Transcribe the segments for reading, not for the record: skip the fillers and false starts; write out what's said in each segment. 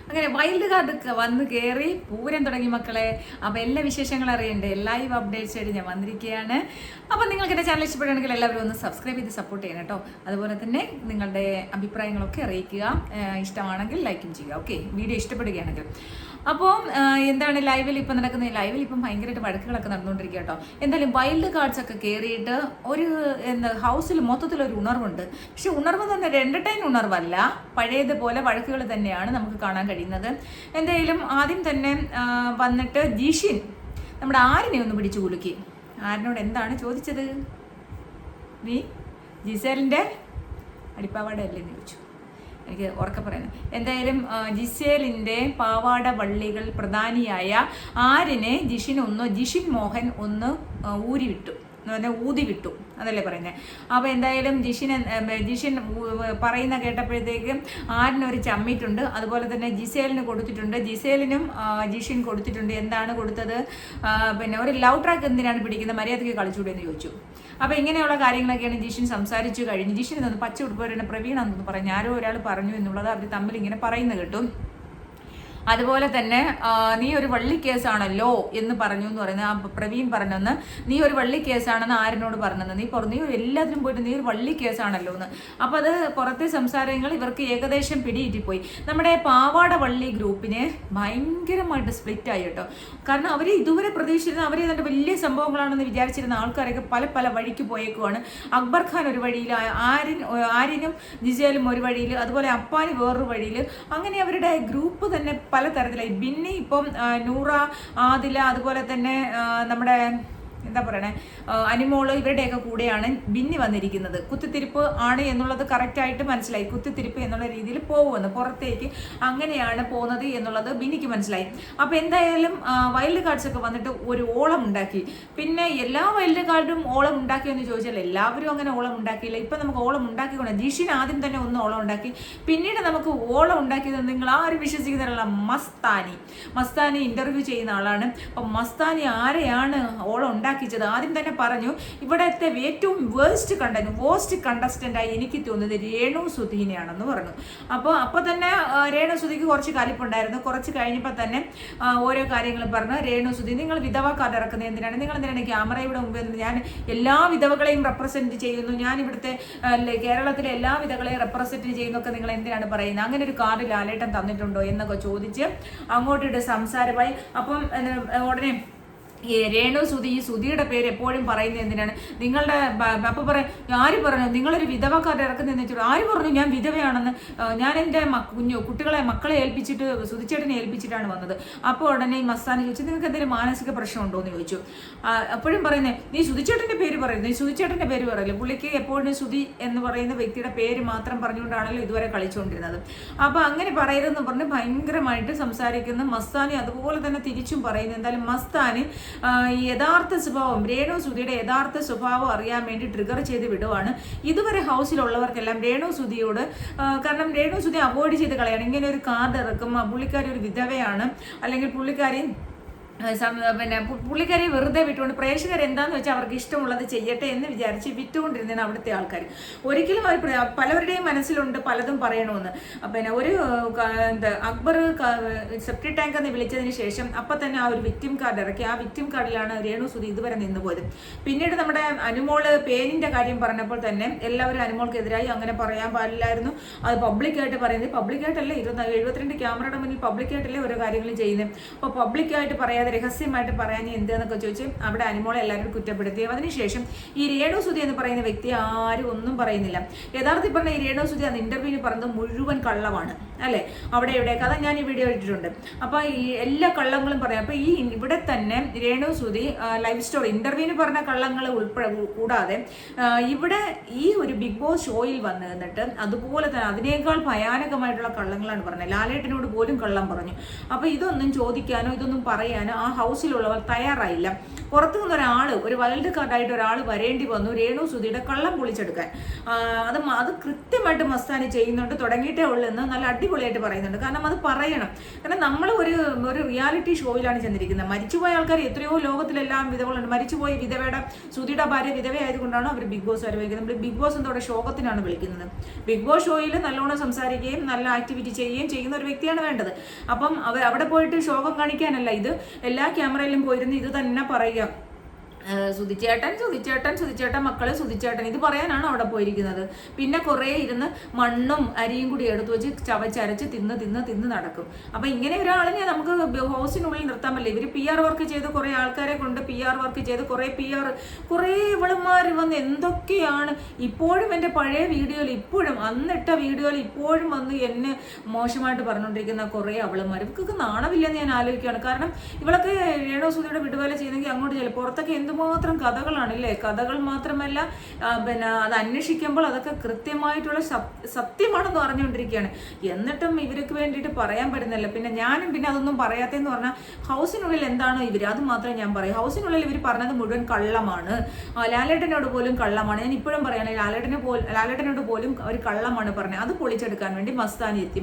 അങ്ങനെ wild card വന്ന് കയറി പൂരം തുടങ്ങി മക്കളെ. അപ്പോൾ എല്ലാ വിശേഷങ്ങളും അറിയണ്ടേ, ലൈവ് അപ്ഡേറ്റ്സ് ആയിട്ട് ഞാൻ വന്നിരിക്കുകയാണ്. അപ്പോൾ നിങ്ങൾക്ക് എൻ്റെ ചാനൽ ഇഷ്ടപ്പെടുകയാണെങ്കിൽ എല്ലാവരും ഒന്ന് സബ്സ്ക്രൈബ് ചെയ്ത് സപ്പോർട്ട് ചെയ്യണം കേട്ടോ. അതുപോലെ തന്നെ നിങ്ങളുടെ അഭിപ്രായങ്ങളൊക്കെ അറിയിക്കുക, ഇഷ്ടമാണെങ്കിൽ ലൈക്കും ചെയ്യുക. ഓക്കെ, വീഡിയോ ഇഷ്ടപ്പെടുകയാണെങ്കിൽ. അപ്പോൾ എന്താണ് ലൈവിൽ ഇപ്പം നടക്കുന്നത്? ലൈവിൽ ഇപ്പം ഭയങ്കരമായിട്ട് വഴക്കുകളൊക്കെ നടന്നുകൊണ്ടിരിക്കുക കേട്ടോ. എന്തായാലും വൈൽഡ് കാർഡ്സ് ഒക്കെ കയറിയിട്ട് ഒരു ഹൗസിൽ മൊത്തത്തിലൊരു ഉണർവുണ്ട്. പക്ഷെ ഉണർവ് തന്നെ ഒരു എൻ്റർടൈൻ ഉണർവല്ല, പഴയതുപോലെ വഴക്കുകൾ തന്നെയാണ് നമുക്ക് കാണാൻ കഴിയുന്നത്. എന്തായാലും ആദ്യം തന്നെ വന്നിട്ട് ജിഷിൻ നമ്മുടെ ആരിനെ ഒന്ന് പിടിച്ചു കുലുക്കി. ആരിനോട് എന്താണ് ചോദിച്ചത്? നീ ജിസേലിൻ്റെ അടിപ്പാവാട അല്ലേ എന്ന് ചോദിച്ചു. എനിക്ക് ഉറക്കെ പറയുന്നത് എന്തായാലും ജിസേലിൻ്റെ പാവാട വള്ളികൾ പ്രധാനിയായ ആരിനെ ജിഷിൻ മോഹൻ ഒന്ന് ഊരിവിട്ടു, ഊതി വിട്ടു, അതല്ലേ പറയുന്നത്. അപ്പോൾ എന്തായാലും ജിഷിൻ പറയുന്ന കേട്ടപ്പോഴത്തേക്കും ആരിനൊരു ചമ്മിട്ടുണ്ട്. അതുപോലെ തന്നെ ജിസേലിന് കൊടുത്തിട്ടുണ്ട്, ജിസേലിനും ജിഷിൻ കൊടുത്തിട്ടുണ്ട്. എന്താണ് കൊടുത്തത്? പിന്നെ ഒരു ലവ് ട്രാക്ക് എന്തിനാണ് പിടിക്കുന്നത്, മര്യാദയ്ക്ക് കളിച്ചൂടെ എന്ന് ചോദിച്ചു. അപ്പോൾ ഇങ്ങനെയുള്ള കാര്യങ്ങളൊക്കെയാണ് ജിഷിൻ സംസാരിച്ചു കഴിഞ്ഞു. ജിഷിൻ എന്നത് പച്ച ഉടുപ്പവരുടെ പ്രവീണാണെന്ന് പറഞ്ഞു, ആരോ ഒരാൾ പറഞ്ഞു എന്നുള്ളത് അവർ തമ്മിൽ ഇങ്ങനെ പറയുന്നത് കേട്ടു. അതുപോലെ തന്നെ നീ ഒരു വള്ളി കേസാണല്ലോ എന്ന് പറഞ്ഞു എന്ന് പറയുന്നത്. ആ പ്രവീൺ പറഞ്ഞെന്ന്, നീ ഒരു വള്ളി കേസാണെന്ന് ആരിനോട് പറഞ്ഞെന്ന്. നീ എല്ലാത്തിനും പോയിട്ട് നീ ഒരു വള്ളി കേസാണല്ലോ എന്ന്. അപ്പോൾ അത് പുറത്തെ സംസാരങ്ങൾ ഇവർക്ക് ഏകദേശം പിടിയിട്ടിപ്പോയി. നമ്മുടെ പാവാട വള്ളി ഗ്രൂപ്പിന് ഭയങ്കരമായിട്ട് സ്പ്ലിറ്റ് ആയി കേട്ടോ. കാരണം അവർ ഇതുവരെ പ്രതീക്ഷിച്ചിരുന്ന, അവർ അതിൻ്റെ വലിയ സംഭവങ്ങളാണെന്ന് വിചാരിച്ചിരുന്ന ആൾക്കാരൊക്കെ പല പല വഴിക്ക് പോയേക്കുവാണ്. അക്ബർ ഖാൻ ഒരു വഴിയിൽ, ആരിനും ജിസേലും ഒരു വഴിയിൽ, അതുപോലെ അപ്പാനി വേറൊരു വഴിയിൽ. അങ്ങനെ അവരുടെ ഗ്രൂപ്പ് തന്നെ പല തരത്തിലായി. ബിന്നി ഇപ്പം നൂറ, ആദില, അതുപോലെ തന്നെ നമ്മുടെ എന്താ പറയണേ അനിമോള്, ഇവരുടെയൊക്കെ കൂടെയാണ് ബിന്നി വന്നിരിക്കുന്നത്. കുത്തിത്തിരിപ്പ് ആണ് എന്നുള്ളത് കറക്റ്റായിട്ട് മനസ്സിലായി. കുത്തിത്തിരിപ്പ് എന്നുള്ള രീതിയിൽ പോകുമെന്ന്, പുറത്തേക്ക് അങ്ങനെയാണ് പോകുന്നത് എന്നുള്ളത് ബിന്നിക്ക് മനസ്സിലായി. അപ്പോൾ എന്തായാലും വൈൽഡ് കാർഡ്സ് ഒക്കെ വന്നിട്ട് ഒരു ഓളം ഉണ്ടാക്കി. പിന്നെ എല്ലാ വൈൽഡ് കാർഡും ഓളം ഉണ്ടാക്കിയെന്ന് ചോദിച്ചാൽ എല്ലാവരും അങ്ങനെ ഓളം ഉണ്ടാക്കിയില്ല. ഇപ്പം നമുക്ക് ഓളം ഉണ്ടാക്കിക്കൊണ്ട് ജിഷിൻ ആദ്യം തന്നെ ഒന്ന് ഓളം ഉണ്ടാക്കി. പിന്നീട് നമുക്ക് ഓളം ഉണ്ടാക്കിയത് നിങ്ങൾ ആരും വിശ്വസിക്കുന്നതിനുള്ള മസ്താനി ഇന്റർവ്യൂ ചെയ്യുന്ന ആളാണ്. അപ്പം മസ്താനി ആരെയാണ് ഓളം ഉണ്ടാക്കിച്ചത്? ആദ്യം തന്നെ പറഞ്ഞു, ഇവിടത്തെ ഏറ്റവും വേസ്റ്റ് കണ്ടസ്റ്റൻ്റായി എനിക്ക് തോന്നുന്നത് രേണു സുധീനെയാണെന്ന് പറഞ്ഞു. അപ്പോൾ തന്നെ രേണു സുധിക്ക് കുറച്ച് കലിപ്പുണ്ടായിരുന്നു. കുറച്ച് കഴിഞ്ഞപ്പോൾ തന്നെ ഓരോ കാര്യങ്ങളും പറഞ്ഞു. രേണു സുധി, നിങ്ങൾ വിധവ കാർഡ് ഇറക്കുന്നത് എന്തിനാണ്? നിങ്ങൾ എന്തിനാണ് ക്യാമറയുടെ മുമ്പിൽ ഞാൻ എല്ലാ വിധവകളെയും റെപ്രസെൻറ്റ് ചെയ്യുന്നു, ഞാൻ ഇവിടുത്തെ കേരളത്തിലെ എല്ലാ വിധവകളെയും റെപ്രസെൻറ്റ് ചെയ്യുന്നൊക്കെ നിങ്ങൾ എന്തിനാണ് പറയുന്നത്? അങ്ങനെ ഒരു കാർഡ് ലാലേട്ടൻ തന്നിട്ടുണ്ടോ എന്നൊക്കെ ചോദിച്ച് അങ്ങോട്ടിട്ട് സംസാരമായി. അപ്പം ഉടനെ ഈ രേണു സുധി, ഈ സുധിയുടെ പേര് എപ്പോഴും പറയുന്നത് എന്തിനാണ്? നിങ്ങളുടെ അപ്പം പറയും, ആര് പറഞ്ഞു നിങ്ങളൊരു വിധവക്കാരുടെ ഇറക്കുന്നതെന്ന് വെച്ചാൽ? ആര് പറഞ്ഞു ഞാൻ വിധവയാണെന്ന്? ഞാൻ എൻ്റെ മക്കളെ ഏൽപ്പിച്ചിട്ട്, സുധിച്ചേട്ടനെ ഏൽപ്പിച്ചിട്ടാണ് വന്നത്. അപ്പോൾ ഉടനെ ഈ മസ്താനി ചോദിച്ചു, നിങ്ങൾക്ക് എന്തെങ്കിലും മാനസിക പ്രശ്നം ഉണ്ടോ എന്ന് ചോദിച്ചു. അപ്പോഴും പറയുന്നത്, നീ സുധിച്ചേട്ടൻ്റെ പേര് പറയുന്നത്, നീ സുധിച്ചേട്ടൻ്റെ പേര് പറയില്ല. പുള്ളിക്ക് എപ്പോഴും സുധി എന്ന് പറയുന്ന വ്യക്തിയുടെ പേര് മാത്രം പറഞ്ഞുകൊണ്ടാണല്ലോ ഇതുവരെ കളിച്ചുകൊണ്ടിരുന്നത്. അപ്പോൾ അങ്ങനെ പറയരുതെന്ന് പറഞ്ഞ് ഭയങ്കരമായിട്ട് സംസാരിക്കുന്ന മസ്താനി അതുപോലെ തന്നെ തിരിച്ചും പറയുന്നു. എന്തായാലും മസ്താനി ഈ യഥാർത്ഥ സ്വഭാവം, രേണു സുധിയുടെ യഥാർത്ഥ സ്വഭാവം അറിയാൻ വേണ്ടി ട്രിഗർ ചെയ്ത് വിടുവാണ്. ഇതുവരെ ഹൗസിലുള്ളവർക്കെല്ലാം രേണു സുധിയോട്, കാരണം രേണു സുധി അവോയ്ഡ് ചെയ്ത് കളയാണ്. ഇങ്ങനെ ഒരു കാർഡ് ഇറക്കും, പുള്ളിക്കാരി ഒരു വിധവയാണ്, അല്ലെങ്കിൽ പുള്ളിക്കാരി വെറുതെ വിട്ടുകൊണ്ട് പ്രേക്ഷകർ എന്താന്ന് വെച്ചാൽ അവർക്ക് ഇഷ്ടമുള്ളത് ചെയ്യട്ടെ എന്ന് വിചാരിച്ച് വിറ്റുകൊണ്ടിരുന്നതാണ് അവിടുത്തെ ആൾക്കാർ. ഒരിക്കലും അവർ പലവരുടെയും മനസ്സിലുണ്ട് പലതും പറയണമെന്ന്. പിന്നെ ഒരു അക്ബർ സെപ്റ്റി ടാങ്ക് എന്ന് വിളിച്ചതിന് ശേഷം അപ്പം തന്നെ ആ ഒരു വിക്ടിം കാർഡ് ഇറക്കി. ആ വിക്ടിം കാർഡിലാണ് രേണു സുധി ഇതുവരെ നിന്നുപോയത്. പിന്നീട് നമ്മുടെ അനുമോള് പേനിൻ്റെ കാര്യം പറഞ്ഞപ്പോൾ തന്നെ എല്ലാവരും അനുമോൾക്കെതിരായി, അങ്ങനെ പറയാൻ പാടില്ലായിരുന്നു, അത് പബ്ലിക്കായിട്ട് പറയുന്നത്. പബ്ലിക്കായിട്ടല്ലേ 72 ക്യാമറയുടെ മുന്നിൽ പബ്ലിക്കായിട്ടല്ലേ ഓരോ കാര്യങ്ങളും ചെയ്യുന്നത്. അപ്പോൾ പബ്ലിക്കായിട്ട് പറയാതെ രഹസ്യമായിട്ട് പറയാൻ എന്തെന്നൊക്കെ ചോദിച്ച് അവിടെ അനുമോളെ എല്ലാവരും കുറ്റപ്പെടുത്തി. അതിനുശേഷം ഈ രേണു സുധി എന്ന് പറയുന്ന വ്യക്തി ആരും ഒന്നും പറയുന്നില്ല. യഥാർത്ഥത്തിൽ പറഞ്ഞ ഈ രേണു സുധി അന്ന് ഇന്റർവ്യൂവിന് പറഞ്ഞത് മുഴുവൻ കള്ളമാണ് അല്ലേ? അവിടെ ഇവിടെയൊക്കെ അതാ ഞാൻ ഈ വീഡിയോ ഇട്ടിട്ടുണ്ട്. അപ്പോൾ ഈ എല്ലാ കള്ളങ്ങളും പറയാം. അപ്പോൾ ഈ ഇവിടെ തന്നെ രേണു സുധി ലൈവ് സ്റ്റോറി ഇന്റർവ്യൂവിന് പറഞ്ഞ കള്ളങ്ങൾ കൂടാതെ ഇവിടെ ഈ ഒരു ബിഗ് ബോസ് ഷോയിൽ വന്ന് നിന്നിട്ട് അതുപോലെ തന്നെ അതിനേക്കാൾ ഭയാനകമായിട്ടുള്ള കള്ളങ്ങളാണ് പറഞ്ഞത്. ലാലേട്ടനോട് പോലും കള്ളം പറഞ്ഞു. അപ്പോൾ ഇതൊന്നും ചോദിക്കാനോ ഇതൊന്നും പറയാനോ ആ ഹൗസിലുള്ളവർ തയ്യാറായില്ല. പുറത്തു നിന്ന് ഒരു വൈൽഡ് കാർഡായിട്ട് ഒരാൾ വരേണ്ടി വന്നു രേണു സുധിയുടെ കള്ളം പൊളിച്ചെടുക്കാൻ. അത് കൃത്യമായിട്ട് മസ്താനി ചെയ്യുന്നുണ്ട്, തുടങ്ങിയിട്ടേ ഉള്ളൂ എന്ന് നല്ല അടിപൊളിയായിട്ട് പറയുന്നുണ്ട്. കാരണം അത് പറയണം. കാരണം നമ്മൾ ഒരു റിയാലിറ്റി ഷോയിലാണ് ചെന്നിരിക്കുന്നത്. മരിച്ചുപോയ ആൾക്കാർ എത്രയോ ലോകത്തിലെല്ലാം വിധവകളുണ്ട്. മരിച്ചുപോയ വിധവയുടെ സുധിയുടെ ഭാര്യ വിധവയായതുകൊണ്ടാണ് അവർ ബിഗ് ബോസ് അനുഭവിക്കുന്നത്. നമ്മൾ ബിഗ് ബോസ് എന്തോടെ ശോകത്തിനാണ് വിളിക്കുന്നത്. ബിഗ് ബോസ് ഷോയിൽ നല്ലോണം സംസാരിക്കുകയും നല്ല ആക്ടിവിറ്റി ചെയ്യുകയും ചെയ്യുന്ന ഒരു വ്യക്തിയാണ് വേണ്ടത്. അപ്പം അവിടെ പോയിട്ട് ശോകം കാണിക്കാനല്ല, ഇത് എല്ലാ ക്യാമറയിലും പോയിരുന്ന് ഇത് തന്നെ പറയുക, സുധിച്ചേട്ടൻ മക്കളെ സുധിച്ചേട്ടൻ ഇത് പറയാനാണ് അവിടെ പോയിരിക്കുന്നത്. പിന്നെ കുറേ ഇരുന്ന് മണ്ണും അരിയും കൂടി എടുത്തു വെച്ച് ചവച്ചരച്ച് തിന്ന് നടക്കും. അപ്പൊ ഇങ്ങനെ ഒരാളിനെ നമുക്ക് ഹൗസിനുള്ളിൽ നിർത്താൻ പറ്റില്ല. ഇവര് PR വർക്ക് ചെയ്ത് കുറെ ആൾക്കാരെ കൊണ്ട് PR വർക്ക് ചെയ്ത് കുറെ ഇവളുമാർ വന്ന് എന്തൊക്കെയാണ് ഇപ്പോഴും എൻ്റെ പഴയ വീഡിയോയിൽ, ഇപ്പോഴും അന്നിട്ട വീഡിയോയിൽ ഇപ്പോഴും വന്ന് എന്നെ മോശമായിട്ട് പറഞ്ഞുകൊണ്ടിരിക്കുന്ന കുറെ അവളുമാർ. ഇവർക്ക് നാണമില്ലെന്ന് ഞാൻ ആലോചിക്കുകയാണ്. കാരണം ഇവളൊക്കെ രേണു സുധിയുടെ വിടുവേല ചെയ്യുന്നെങ്കിൽ അങ്ങോട്ട് ചെല്ലും. പുറത്തൊക്കെ എന്തുമാത്രം കഥകളാണ് അല്ലേ. കഥകൾ മാത്രമല്ല, പിന്നെ അത് അന്വേഷിക്കുമ്പോൾ അതൊക്കെ കൃത്യമായിട്ടുള്ള സത്യമാണെന്ന് പറഞ്ഞുകൊണ്ടിരിക്കുകയാണ്. എന്നിട്ടും ഇവർക്ക് വേണ്ടിയിട്ട് പറയാൻ പറ്റുന്നില്ല. പിന്നെ അതൊന്നും പറയാത്തെന്ന് പറഞ്ഞാൽ ഹൗസിനുള്ളിൽ എന്താണോ ഇവർ അത് മാത്രമേ ഞാൻ പറയൂ. ഹൗസിനുള്ളിൽ ഇവർ പറഞ്ഞത് മുഴുവൻ കള്ളമാണ്. ലാലേട്ടനോട് പോലും കള്ളമാണ്. ഞാൻ ഇപ്പോഴും പറയാണ്, ലാലേട്ടനോട് പോലും ഒരു കള്ളമാണ് പറഞ്ഞത്. അത് പൊളിച്ചെടുക്കാൻ വേണ്ടി മസ്താനി എത്തി.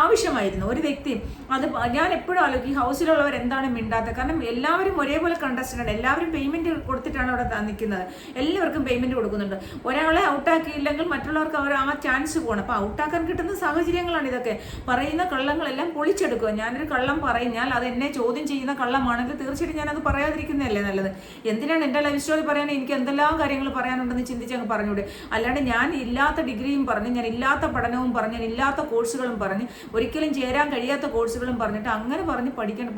ആവശ്യമായിരുന്നു ഒരു വ്യക്തി. അത് ഞാൻ എപ്പോഴും ആലോചിക്കും, ഹൗസിലുള്ളവർ എന്താണ് മിണ്ടാത്തത്. കാരണം എല്ലാവരും ഒരേപോലെ കണ്ടസ്റ്റന്റ്, എല്ലാവരും പേയ്മെന്റ് കൊടുത്തിട്ടാണ് അവിടെ നിൽക്കുന്നത്. എല്ലാവർക്കും പേയ്മെന്റ് കൊടുക്കുന്നുണ്ട്. ഒരാളെ ഔട്ടാക്കിയില്ലെങ്കിൽ മറ്റുള്ളവർക്ക് അവർ ആ ചാൻസ് പോകണം. അപ്പൊ ഔട്ടാക്കാൻ കിട്ടുന്ന സാഹചര്യങ്ങളാണ് ഇതൊക്കെ. പറയുന്ന കള്ളങ്ങളെല്ലാം പൊളിച്ചെടുക്കുക. ഞാനൊരു കള്ളം പറഞ്ഞാൽ അത് എന്നെ ചോദ്യം ചെയ്യുന്ന കള്ളമാണെങ്കിൽ തീർച്ചയായിട്ടും ഞാനത് പറയാതിരിക്കുന്നതല്ലേ നല്ലത്. എന്തിനാണ് എൻ്റെ ലൈഫ് സ്റ്റോറി പറയാൻ? എനിക്ക് എന്തെല്ലാം കാര്യങ്ങൾ പറയാനുണ്ടെന്ന് ചിന്തിച്ച് അങ്ങ് പറഞ്ഞൂടെ. അല്ലാണ്ട് ഞാൻ ഇല്ലാത്ത ഡിഗ്രിയും പറഞ്ഞ്, ഞാൻ ഇല്ലാത്ത പഠനവും പറഞ്ഞ്, ഞാൻ ഇല്ലാത്ത കോഴ്സുകളും പറഞ്ഞ്, ഒരിക്കലും ചേരാൻ കഴിയാത്ത കോഴ്സുകളും പറഞ്ഞിട്ട് അങ്ങനെ പറഞ്ഞ് പഠിക്കണം.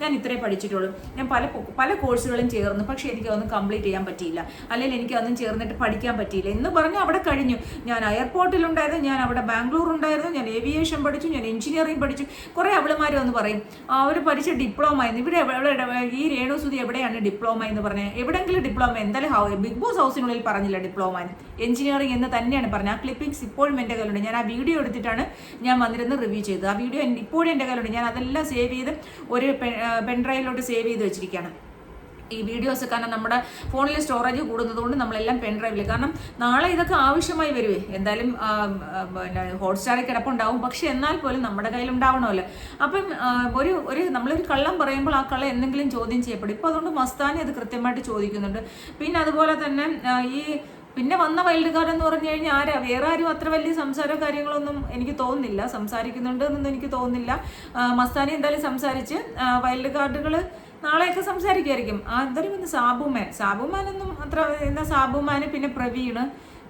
ഞാൻ ഇത്രേ പഠിച്ചിട്ടുള്ളൂ. ഞാൻ പല കോഴ്സുകളും ചേർന്നു, പക്ഷെ എനിക്ക് അതൊന്നും കംപ്ലീറ്റ് ചെയ്യാൻ പറ്റിയില്ല, അല്ലെങ്കിൽ എനിക്ക് അതൊന്നും ചേർന്നിട്ട് പഠിക്കാൻ പറ്റിയില്ല എന്ന് പറഞ്ഞ് അവിടെ കഴിഞ്ഞു. ഞാൻ എയർപോർട്ടിലുണ്ടായിരുന്നു, ഞാൻ അവിടെ ബാംഗ്ലൂർ ഉണ്ടായിരുന്നു, ഞാൻ ഏവിയേഷൻ പഠിച്ചു, ഞാൻ എഞ്ചിനീയറിംഗ് പഠിച്ചു. കുറെ അവളുമാർ വന്ന് പറയും അവർ പഠിച്ച ഡിപ്ലോമ എന്ന്. ഈ രേണു സുധി എവിടെയാണ് ഡിപ്ലോമ എന്ന് പറഞ്ഞത്? എവിടെയെങ്കിലും ഡിപ്ലോമ എന്തായാലും ബിഗ് ബോസ് ഹൗസിനുള്ളിൽ പറഞ്ഞില്ല ഡിപ്ലോമ എന്ന്. എഞ്ചിനീയറിംഗ് എന്ന് തന്നെയാണ് പറഞ്ഞത്. ആ ക്ലിപ്പിംഗ്സ് ഇപ്പോഴും എൻ്റെ കയ്യിലുണ്ട്. ഞാൻ ആ വീഡിയോ എടുത്തിട്ടാണ് ഞാൻ വന്നിരുന്ന് റിവ്യൂ ചെയ്തത്. ആ വീഡിയോ ഇപ്പോഴും എൻ്റെ കയ്യിലുണ്ട്. ഞാൻ അതെല്ലാം സേവ് ചെയ്ത് ഒരു പെൻഡ്രൈവിലോട്ട് സേവ് ചെയ്ത് വെച്ചിരിക്കുകയാണ് ഈ വീഡിയോസ്. കാരണം നമ്മുടെ ഫോണിൽ സ്റ്റോറേജ് കൂടുന്നതുകൊണ്ട് നമ്മളെല്ലാം പെൻഡ്രൈവിൽ. കാരണം നാളെ ഇതൊക്കെ ആവശ്യമായി വരുവേ. എന്തായാലും പിന്നെ ഹോട്ട്സ്റ്റാറിൽ കിടപ്പുണ്ടാവും, പക്ഷെ എന്നാൽ പോലും നമ്മുടെ കയ്യിലുണ്ടാവണമല്ലോ. അപ്പം നമ്മളൊരു കള്ളം പറയുമ്പോൾ ആ കള്ളം എന്തെങ്കിലും ചോദ്യം ചെയ്യപ്പെടും. ഇപ്പോൾ അതുകൊണ്ട് മസ്താനി അത് കൃത്യമായിട്ട് ചോദിക്കുന്നുണ്ട്. പിന്നെ അതുപോലെ തന്നെ പിന്നെ വന്ന വൈൽഡ് കാർഡ് എന്ന് പറഞ്ഞു കഴിഞ്ഞാൽ വേറെ ആരും അത്ര വലിയ സംസാരമോ കാര്യങ്ങളൊന്നും എനിക്ക് തോന്നുന്നില്ല. സംസാരിക്കുന്നുണ്ട് എന്നൊന്നും എനിക്ക് തോന്നുന്നില്ല. മസ്താനി എന്തായാലും സംസാരിച്ച് വൈൽഡ് കാർഡുകൾ നാളെയൊക്കെ സംസാരിക്കുമായിരിക്കും. എന്തൊരു പിന്നെ സാബുമാനൊന്നും അത്ര എന്താ. സാബുമാന്, പിന്നെ പ്രവീണ്,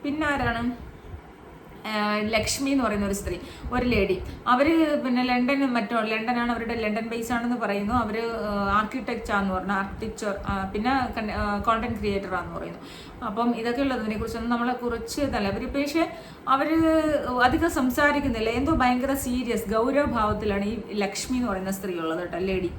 പിന്നെ ആരാണ്, ലക്ഷ്മി എന്ന് പറയുന്ന ഒരു സ്ത്രീ, ഒരു ലേഡി. അവർ പിന്നെ ലണ്ടനാണ് അവരുടെ, ലണ്ടൻ ബേസ് ആണെന്ന് പറയുന്നു. അവർ ആർക്കിടെക്ചറാന്ന് പറഞ്ഞു, ആർക്കിടെക്ചർ, പിന്നെ കോണ്ടന്റ് ക്രിയേറ്ററാന്ന് പറയുന്നു. അപ്പം ഇതൊക്കെ ഉള്ളതിനെ കുറിച്ചൊന്നും നമ്മളെ കുറിച്ച് ഇതല്ല. പക്ഷേ അവർ അധികം സംസാരിക്കുന്നില്ല. എന്തോ ഭയങ്കര സീരിയസ് ഗൗരവഭാവത്തിലാണ് ഈ ലക്ഷ്മി എന്ന് പറയുന്ന സ്ത്രീ ഉള്ളത് കേട്ടോ, ലേഡി.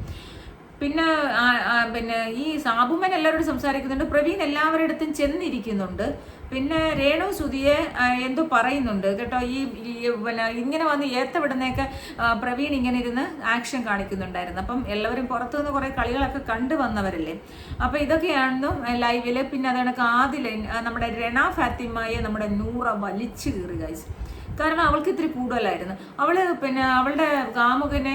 പിന്നെ ഈ സാബുമൻ എല്ലാവരോടും സംസാരിക്കുന്നുണ്ട്. പ്രവീൺ എല്ലാവരുടെ അടുത്തും ചെന്നിരിക്കുന്നുണ്ട്. പിന്നെ രേണു സുധിയെ എന്തോ പറയുന്നുണ്ട് കേട്ടോ. പിന്നെ ഇങ്ങനെ വന്ന് ഏത്തവിടുന്നേക്കെ പ്രവീൺ ഇങ്ങനെ ഇരുന്ന് ആക്ഷൻ കാണിക്കുന്നുണ്ടായിരുന്നു. അപ്പം എല്ലാവരും പുറത്തുനിന്ന് കുറേ കളികളൊക്കെ കണ്ടു വന്നവരല്ലേ. അപ്പം ഇതൊക്കെയായിരുന്നു ലൈവില്. പിന്നെ അത് കണക്ക് ആദില, നമ്മുടെ രണ ഫാത്തിമയെ നമ്മുടെ നൂറ വലിച്ചു കീറി ഗൈസ്. കാരണം അവൾക്ക് ഇത്തിരി കൂടുതലായിരുന്നു. പിന്നെ അവളുടെ കാമുകനെ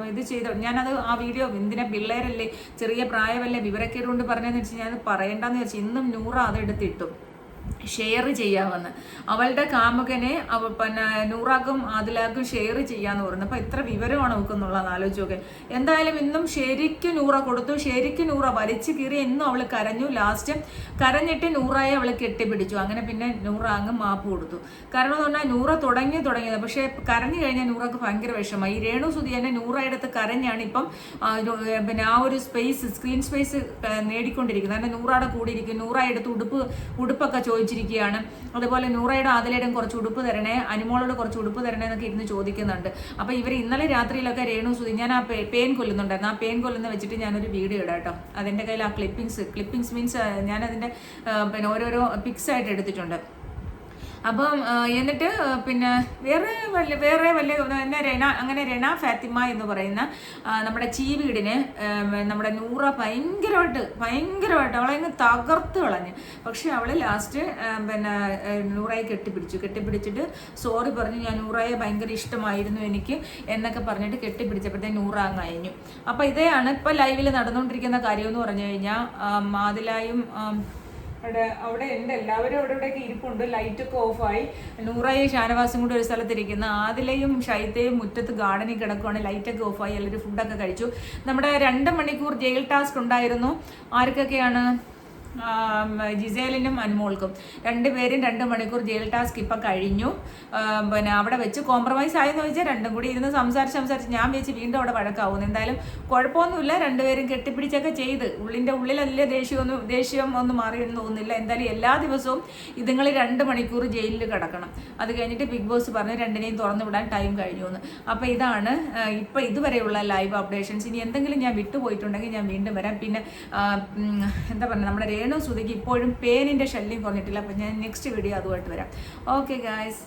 ഇത് ചെയ്ത, ഞാനത് ആ വീഡിയോ എന്തിനാ പിള്ളേരല്ലേ, ചെറിയ പ്രായമല്ലേ, വിവരക്കേട് കൊണ്ട് പറഞ്ഞതെന്ന് വെച്ചാൽ ഞാനത് പറയണ്ടെന്ന് വെച്ചാൽ ഇന്നും നൂറ അതെടുത്തിട്ടു ഷെയർ ചെയ്യാമെന്ന്. അവളുടെ കാമുകനെ പിന്നെ നൂറാക്കും ആദിലാക്കും ഷെയർ ചെയ്യാന്ന് പറഞ്ഞു. അപ്പൊ എത്ര വിവരമാണ് നോക്കുന്നുള്ളതെന്ന് ആലോചിച്ച് നോക്കെ. എന്തായാലും ഇന്നും ശരിക്കും നൂറ കൊടുത്തു, ശരിക്കും നൂറ വലിച്ചു കീറി. ഇന്നും അവൾ കരഞ്ഞു. ലാസ്റ്റ് കരഞ്ഞിട്ട് നൂറായെ അവൾ കെട്ടിപ്പിടിച്ചു. അങ്ങനെ പിന്നെ നൂറ അങ്ങ് മാപ്പ് കൊടുത്തു. കാരണം എന്ന് പറഞ്ഞാൽ നൂറ തുടങ്ങിയത്, പക്ഷെ കരഞ്ഞു കഴിഞ്ഞാൽ നൂറക്ക് ഭയങ്കര വിഷമമായി. ഈ രേണു സുധി തന്നെ നൂറയുടെ അടുത്ത് കരഞ്ഞാണ് ഇപ്പം പിന്നെ ആ ഒരു സ്ക്രീൻ സ്പേസ് നേടിക്കൊണ്ടിരിക്കുന്നത്. കാരണം നൂറയുടെ കൂടി ഇരിക്കും. നൂറയുടെ അടുത്ത് ഉടുപ്പൊക്കെ ചോദിച്ചിരിക്കുകയാണ്. അതുപോലെ നൂറയുടെ ആദിലയുടെയും കുറച്ച് ഉടുപ്പ് തരണേ, അനുമോളോട് കുറച്ച് ഉടുപ്പ് തരണേ എന്നൊക്കെ ഇരുന്ന് ചോദിക്കുന്നുണ്ട്. അപ്പോൾ ഇവർ ഇന്നലെ രാത്രിയിലൊക്കെ രേണു സുധി, ഞാൻ ആ പേൻ കൊല്ലുന്നുണ്ടായിരുന്നു, ആ പേൻ കൊല്ലുന്ന വെച്ചിട്ട് ഞാനൊരു വീഡിയോ ഇടാം കേട്ടോ. അതിൻ്റെ കയ്യിൽ ആ ക്ലിപ്പിങ്സ് മീൻസ് ഞാനതിൻ്റെ പിന്നെ ഓരോരോ പിക്സ് ആയിട്ട് എടുത്തിട്ടുണ്ട്. അപ്പം എന്നിട്ട് പിന്നെ വേറെ വലിയ എന്നെ അങ്ങനെ രണ ഫാത്തിമ എന്ന് പറയുന്ന നമ്മുടെ ചീവീടിന് നമ്മുടെ നൂറ ഭയങ്കരമായിട്ട് അവളെ അങ്ങ് തകർത്ത് കളഞ്ഞു. പക്ഷെ അവള് ലാസ്റ്റ് പിന്നെ നൂറയെ കെട്ടിപ്പിടിച്ചിട്ട് സോറി പറഞ്ഞു, ഞാൻ നൂറയെ ഭയങ്കര ഇഷ്ടമായിരുന്നു എനിക്ക് എന്നൊക്കെ പറഞ്ഞിട്ട് കെട്ടിപ്പിടിച്ചപ്പോഴത്തേക്ക് നൂറ അങ്ങ് അയഞ്ഞു. അപ്പം ഇതാണ് ഇപ്പം ലൈവിൽ നടന്നുകൊണ്ടിരിക്കുന്ന കാര്യം എന്ന് പറഞ്ഞു കഴിഞ്ഞാൽ ആദിലയും അവിടെ ഉണ്ട്, എല്ലാവരും ഇവിടെയൊക്കെ ഇരിപ്പുണ്ട്. ലൈറ്റൊക്കെ ഓഫായി. നൂറയും ഷാനവാസും കൂടി ഒരു സ്ഥലത്തിരിക്കുന്ന, ആദിലയും ഷൈത്തയും മുറ്റത്ത് ഗാർഡനിൽ കിടക്കുവാണ്. ലൈറ്റൊക്കെ ഓഫായി. എല്ലാവരും ഫുഡൊക്കെ കഴിച്ചു. നമ്മുടെ 2 മണിക്കൂർ ജയിൽ ടാസ്ക് ഉണ്ടായിരുന്നു. ആർക്കൊക്കെയാണ്? ജിസേലിനും അനുമോൾക്കും രണ്ടുപേരും 2 മണിക്കൂർ ജയിൽ ടാസ്ക് ഇപ്പം കഴിഞ്ഞു. പിന്നെ അവിടെ വെച്ച് കോംപ്രമൈസ് ആയെന്ന് വെച്ചാൽ രണ്ടും കൂടി ഇരുന്ന് സംസാരിച്ച് ഞാൻ വെച്ച് വീണ്ടും അവിടെ വഴക്കാവുന്നു. എന്തായാലും കുഴപ്പമൊന്നുമില്ല, രണ്ടുപേരും കെട്ടിപ്പിടിച്ചൊക്കെ ചെയ്ത് ഉള്ളിൻ്റെ ദേഷ്യം ഒന്നും മാറിയെന്ന് തോന്നുന്നില്ല. എന്തായാലും എല്ലാ ദിവസവും ഇതുങ്ങൾ 2 മണിക്കൂർ ജയിലിൽ കിടക്കണം. അത് കഴിഞ്ഞിട്ട് ബിഗ് ബോസ് പറഞ്ഞ് രണ്ടിനെയും തുറന്നു വിടാൻ ടൈം കഴിഞ്ഞു എന്ന്. അപ്പോൾ ഇതാണ് ഇപ്പം ഇതുവരെയുള്ള ലൈവ് അപ്ഡേഷൻസ്. ഇനി എന്തെങ്കിലും ഞാൻ വിട്ടുപോയിട്ടുണ്ടെങ്കിൽ ഞാൻ വീണ്ടും വരാം. പിന്നെ എന്താ പറയുക, നമ്മുടെ രേണു സുധിക്ക് ഇപ്പോഴും പേനിൻ്റെ ശല്യം കുറഞ്ഞിട്ടില്ല. അപ്പം ഞാൻ നെക്സ്റ്റ് വീഡിയോ അതുമായിട്ട് വരാം. Okay guys.